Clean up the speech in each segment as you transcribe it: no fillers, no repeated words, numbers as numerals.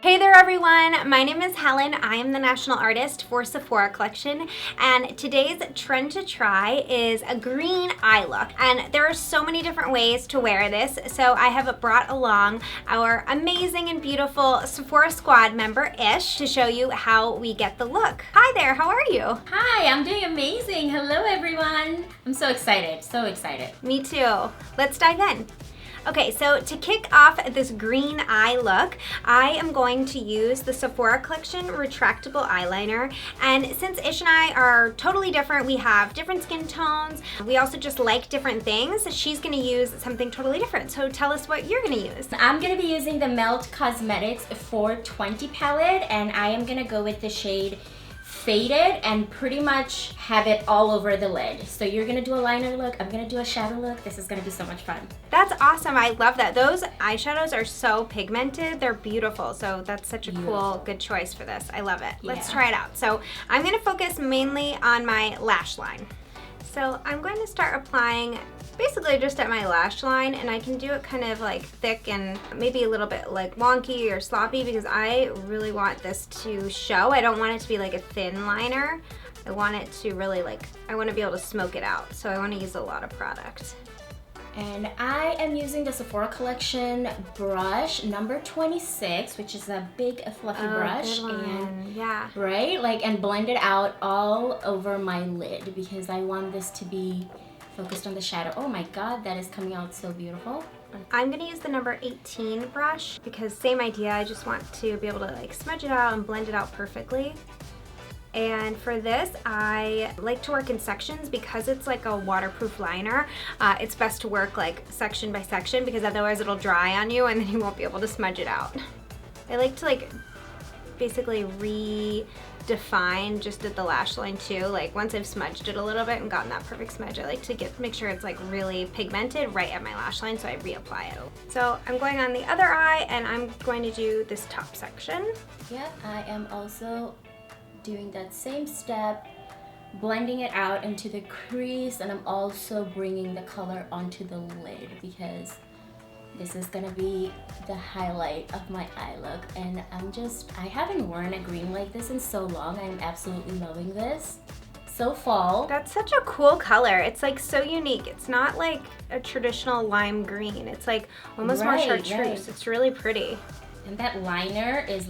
Hey there everyone, my name is Helen. I am the national artist for Sephora collection, and today's trend to try is a green eye look. And there are so many different ways to wear this, so I have brought along our amazing and beautiful Sephora squad member Ish to show you how we get the look. Hi there, how are you? Hi, I'm doing amazing. Hello everyone. I'm so excited, so excited. Me too. Let's dive in. Okay, so to kick off this green eye look, I am going to use the Sephora collection retractable eyeliner. And since Ish and I are totally different, we have different skin tones, we also just like different things, she's gonna use something totally different. So tell us what you're gonna use. I'm gonna be using the Melt Cosmetics 420 palette, and I am gonna go with the shade Faded and pretty much have it all over the lid. So you're gonna do a liner look, I'm gonna do a shadow look. This is gonna be so much fun. That's awesome, I love that. Those eyeshadows are so pigmented, they're beautiful. So that's such a cool, good choice for this. I love it. Let's try it out. So I'm gonna focus mainly on my lash line. So I'm going to start applying basically just at my lash line, and I can do it kind of like thick and maybe a little bit like wonky or sloppy because I really want this to show. I don't want it to be like a thin liner. I want it to really I want to be able to smoke it out. So I want to use a lot of product. And I am using the Sephora collection brush number 26, which is a big fluffy brush. Good one. And yeah. Right? And blend it out all over my lid because I want this to be focused on the shadow. Oh my god, that is coming out so beautiful. I'm gonna use the number 18 brush because same idea, I just want to be able to smudge it out and blend it out perfectly. And for this, I like to work in sections because it's like a waterproof liner. It's best to work section by section because otherwise it'll dry on you and then you won't be able to smudge it out. I like to basically redefine just at the lash line too. Once I've smudged it a little bit and gotten that perfect smudge, I like to make sure it's really pigmented right at my lash line, so I reapply it. So I'm going on the other eye and I'm going to do this top section. Yeah, I am also doing that same step, blending it out into the crease, and I'm also bringing the color onto the lid because this is gonna be the highlight of my eye look. And I haven't worn a green like this in so long. I'm absolutely loving this. So fall. That's such a cool color. It's so unique. It's not like a traditional lime green. It's almost more chartreuse. Right. It's really pretty. And that liner is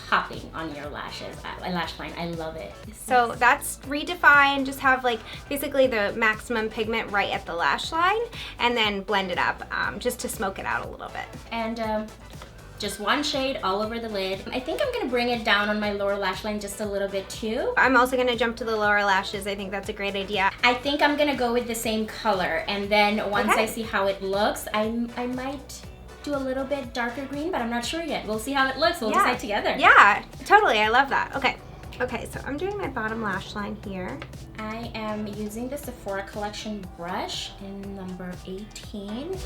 popping on your lashes, lash line. I love it. So that's redefine, just have basically the maximum pigment right at the lash line and then blend it up just to smoke it out a little bit. And just one shade all over the lid. I think I'm gonna bring it down on my lower lash line just a little bit too. I'm also gonna jump to the lower lashes. I think that's a great idea. I think I'm gonna go with the same color, and then once I see how it looks, I might do a little bit darker green, but I'm not sure yet. We'll see how it looks. We'll decide together. Yeah, totally. I love that. Okay, so I'm doing my bottom lash line here. I am using the Sephora collection brush in number 18.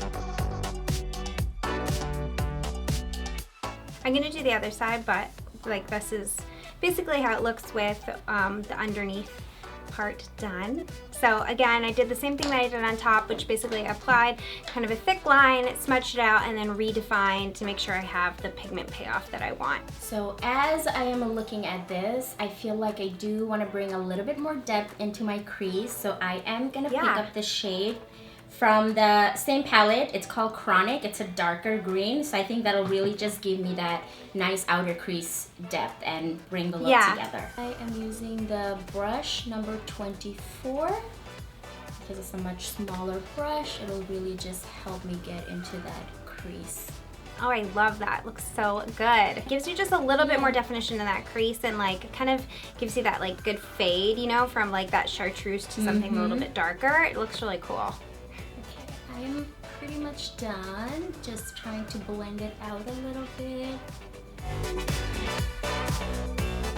I'm gonna do the other side, but this is basically how it looks with the underneath part done. So again, I did the same thing that I did on top, which basically applied kind of a thick line, smudged it out, and then redefined to make sure I have the pigment payoff that I want. So as I am looking at this, I feel like I do want to bring a little bit more depth into my crease. So I am gonna pick up the shade from the same palette. It's called Chronic. It's a darker green, so I think that'll really just give me that nice outer crease depth and bring the look together. I am using the brush number 24 because it's a much smaller brush. It'll really just help me get into that crease. Oh, I love that. It looks so good. It gives you just a little bit more definition in that crease and kind of gives you that good fade, from that chartreuse to something a little bit darker. It looks really cool. I am pretty much done, just trying to blend it out a little bit.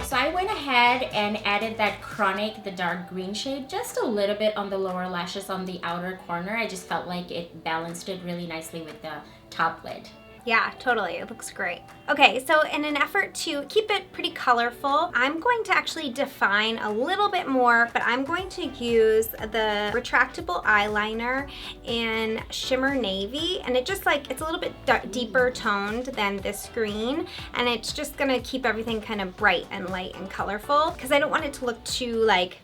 So I went ahead and added that Chronic, the dark green shade, just a little bit on the lower lashes on the outer corner. I just felt like it balanced it really nicely with the top lid. Yeah, totally. It looks great. Okay, so in an effort to keep it pretty colorful, I'm going to actually define a little bit more, but I'm going to use the retractable eyeliner in Shimmer Navy, and it just like, it's a little bit deeper toned than this green, and it's just gonna keep everything kind of bright and light and colorful, because I don't want it to look too like,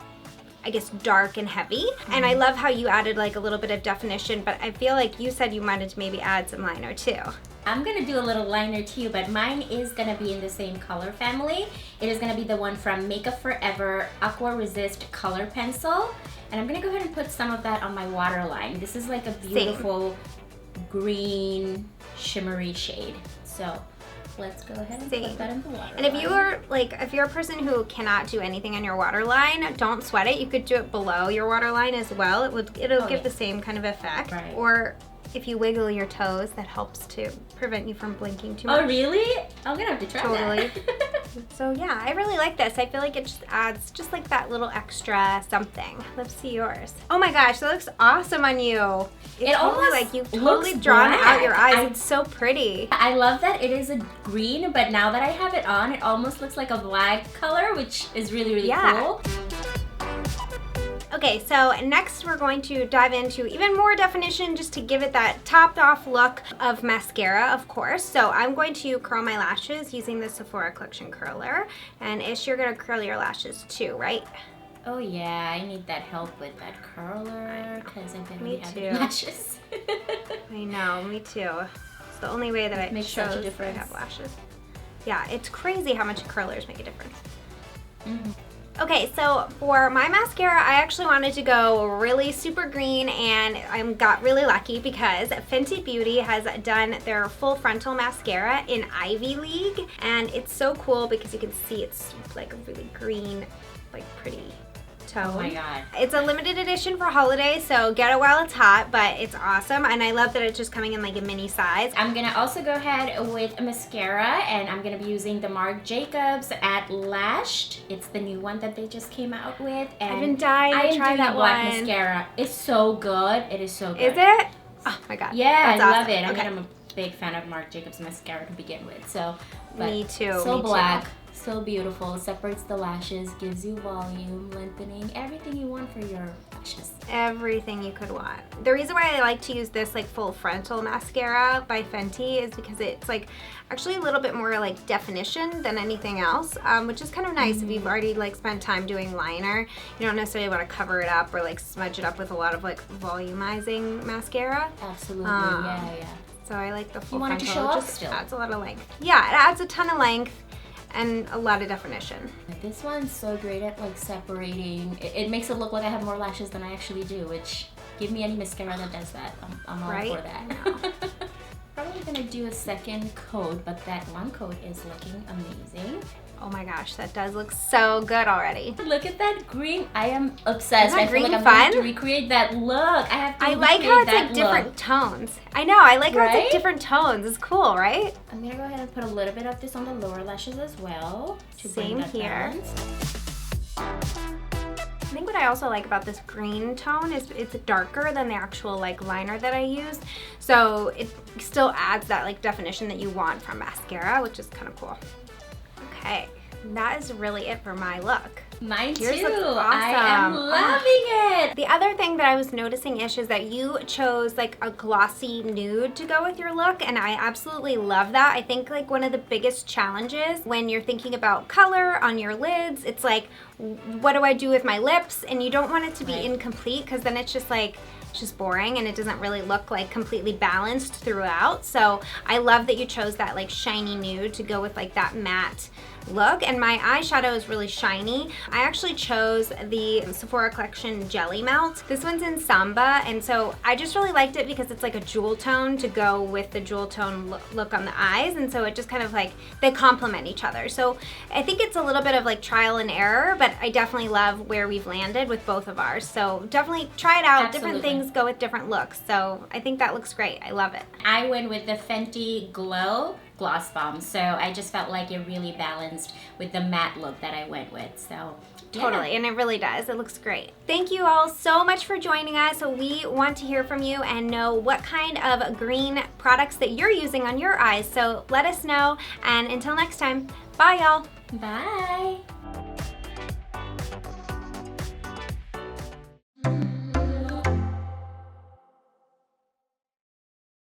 I guess, dark and heavy. And I love how you added like a little bit of definition, but I feel like you said you wanted to maybe add some liner too. I'm gonna do a little liner too, but mine is gonna be in the same color family. It is gonna be the one from Makeup Forever Aqua Resist Color Pencil. And I'm gonna go ahead and put some of that on my waterline. This is like a beautiful green shimmery shade. So let's go ahead and put that in the waterline. And if you are like, if you're a person who cannot do anything on your waterline, don't sweat it. You could do it below your waterline as well. It'll give the same kind of effect. Right. Or if you wiggle your toes, that helps to prevent you from blinking too much. Oh really? I'm gonna have to try that. So yeah, I really like this. I feel like it just adds just like that little extra something. Let's see yours. Oh my gosh, that looks awesome on you. It almost like you've totally drawn out your eyes. It's so pretty. I love that it is a green, but now that I have it on, it almost looks like a black color, which is really, really cool. Okay, so next we're going to dive into even more definition just to give it that topped off look of mascara, of course. So I'm going to curl my lashes using the Sephora Collection Curler. And Ish, you're gonna curl your lashes too, right? Oh yeah, I need that help with that curler because I'm gonna have lashes. I know, me too. It's the only way that it makes shows such a difference. I have lashes. Yeah, it's crazy how much curlers make a difference. Okay, so for my mascara, I actually wanted to go really super green, and I got really lucky because Fenty Beauty has done their full frontal mascara in Ivy League, and it's so cool because you can see it's like a really green, like pretty tone. Oh my god. It's a limited edition for holiday, so get it while it's hot, but it's awesome, and I love that it's just coming in like a mini size. I'm gonna also go ahead with a mascara, and I'm gonna be using the Marc Jacobs at Lashed. It's the new one that they just came out with, and I've been dying to try that black one. mascara. It's so good. It is so good. Is it? Oh my god. Yeah, that's I awesome. love it. I Okay. mean, I'm a big fan of Marc Jacobs mascara to begin with, so. Me too. So me black. Too. So beautiful, separates the lashes, gives you volume, lengthening, everything you want for your lashes. Everything you could want. The reason why I like to use this like full frontal mascara by Fenty is because it's like actually a little bit more like definition than anything else, which is kind of nice if you've already like spent time doing liner. You don't necessarily want to cover it up or like smudge it up with a lot of like volumizing mascara. Absolutely, yeah. So I like the full you want frontal. it to show It up just still. adds a lot of length. Yeah, it adds a ton of length and a lot of definition. This one's so great at like separating. It makes it look like I have more lashes than I actually do, which give me any mascara that does that. I'm all for that. Probably gonna do a second coat, but that one coat is looking amazing. Oh my gosh, that does look so good already. Look at that green. I am obsessed. Isn't that I feel green like I'm fun? going to recreate that look. I like how it's like different tones. I know, I like how it's like different tones. It's cool, right? I'm gonna go ahead and put a little bit of this on the lower lashes as well. To Same bring that here. balance. I think what I also like about this green tone is it's darker than the actual like liner that I use. So it still adds that like definition that you want from mascara, which is kind of cool. Okay, that is really it for my look. Mine Yours too. looks awesome. I am loving it. The other thing that I was noticing, Ish, is that you chose like a glossy nude to go with your look, and I absolutely love that. I think like one of the biggest challenges when you're thinking about color on your lids, it's like, what do I do with my lips? And you don't want it to be incomplete, because then it's just like, it's just boring and it doesn't really look like completely balanced throughout. So I love that you chose that like shiny nude to go with like that matte look. And my eyeshadow is really shiny. I actually chose the Sephora Collection Jelly Melt. This one's in Samba, and so I just really liked it because it's like a jewel tone to go with the jewel tone look on the eyes, and so it just kind of like, they complement each other. So I think it's a little bit of like trial and error, but I definitely love where we've landed with both of ours. So definitely try it out. Different things go with different looks. So I think that looks great. I love it. I went with the Fenty Glow gloss bomb. So I just felt like it really balanced with the matte look that I went with. So yeah. Totally, and it really does. It looks great. Thank you all so much for joining us. We want to hear from you and know what kind of green products that you're using on your eyes. So let us know, and until next time, bye y'all. Bye.